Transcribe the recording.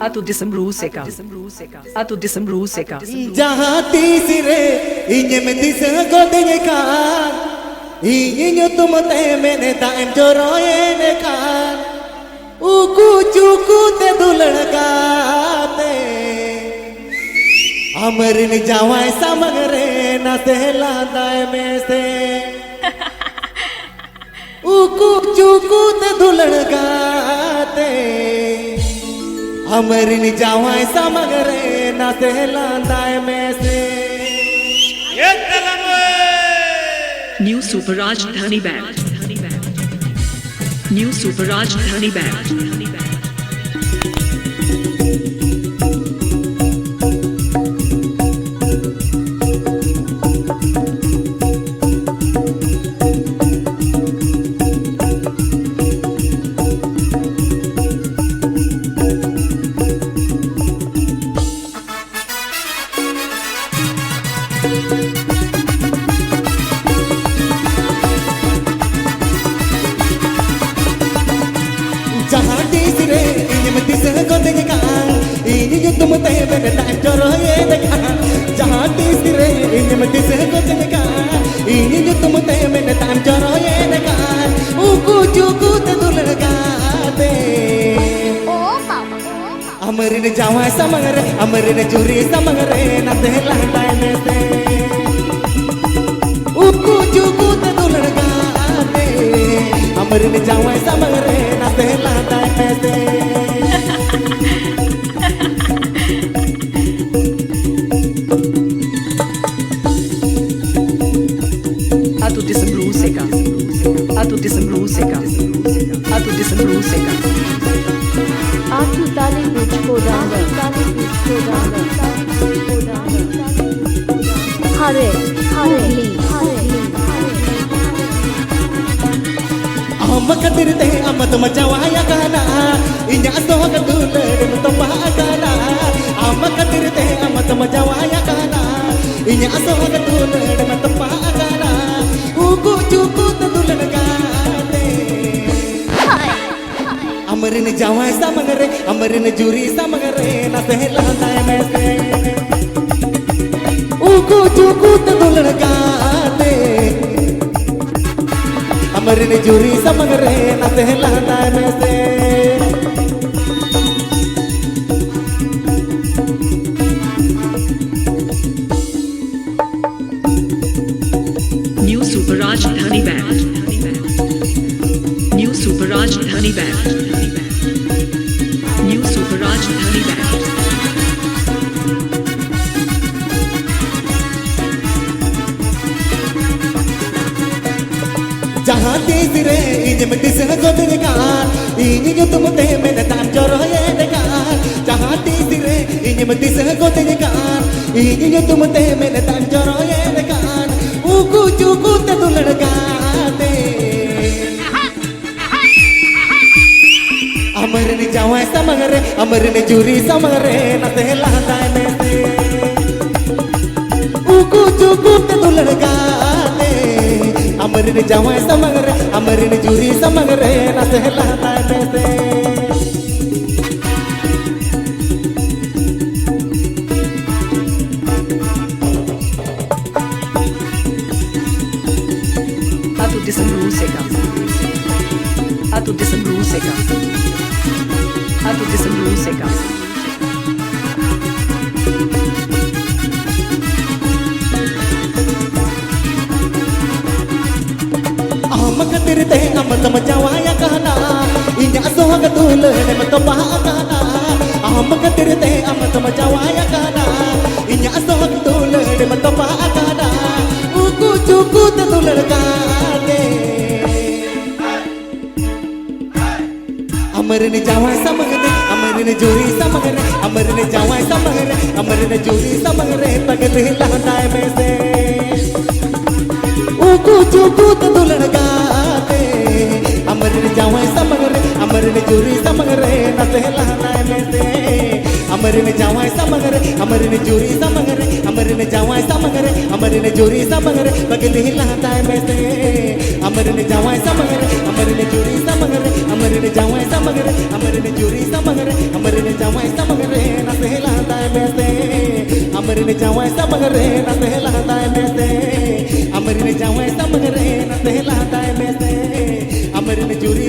Atau disembruseka, atau disembruseka. Jahat sire, inye mentis godenyekan, inye tumte mene taem joroyenekan, uku cuku te duladgate, amarin jawai samagre na tehladae mese, uku cuku te duladgate. अमरिन जावाय समगरे ना तेलांदाय में से ये New Super Rajdhani Band. New Super Rajdhani Band. जहाँ तीसरे इन्हें में तीसरे को देखा इन्हें तुम ते मैंने टाइम ये देखा जहाँ तीसरे इन्हें में तीसरे को देखा इन्हें तुम ते मैंने टाइम ये देखा उकू चुकू ते दुलगाते अमरिन जावाय समगरे अमरिन चूरी समगरे ना तेलांदाय में से उकू चुकू ते दुलगाते अमरिन जावाय समगरे ना तेलांदाय में से Atau disembruseka, atau disembruseka, atau disembruseka. Aku tali muchko danga, tali muchko danga, tali muchko danga. Hare, hare, hare. Amma kadirte amma to majawaya kana inya so kadule to mahakana amma kadirte amma to majawaya kana inya so kadule to mahakana uku cuku to dulanagate amarin jawai samagare amarin juri samagare na tehladae mese uku cuku to dulanagate अमरिन जूरी समगरे ना तेलांदाय में से New Super Rajdhani Band. New Super Rajdhani Band. New Super Rajdhani Band. जहाँ तीसरे इन्हें में तीसरे को देखा इन्हें तुम ते मैंने ताम जोरो ये देखा जहाँ तीसरे इन्हें में तीसरे को देखा इन्हें तुम ते मैंने ताम जोरो ये देखा उकू चुकू ते दुलगाते अमरिन जावाय समगरे अमरिन जूरी समगरे ना तेलांदाय में से उकू चुकू ते दुलगाते अमरिन जावाय समगरे अमरिन जूरी समगरे ना तेलांदाय में से Atau disembruseka, atau disembruseka, atau disembruseka. amma kadirte amma to majawaya kana inya so kadule ne to bahakana amma kadirte amma to majawaya kana inya so kadule ne to bahakana uku cuku te duladgate अमरिन जावाय समगरे अमरिन जूरी समगरे अमरिन जावाय समगरे अमरिन जूरी समगरे पगले लहदाय में से उकू चुकू तो दुलगाते अमरिन जावाय समगरे अमरिन जूरी समगरे न तेलांदाय में से अमरिन जावाय समगरे अमरिन जोरी समगरे अमरिन जावाय समगरे अमरिन जोरी समगरे बगल हिलाता है वैसे अमरिन जावाय समगरे अमरिन जोरी समगरे अमरिन जावाय समगरे अमरिन जोरी समगरे अमरिन जावाय समगरे न हिलाता है वैसे अमरिन जावाय समगरे न हिलाता है वैसे अमरिन जावाय समगरे न हिलाता है वैसे अमरिन जोरी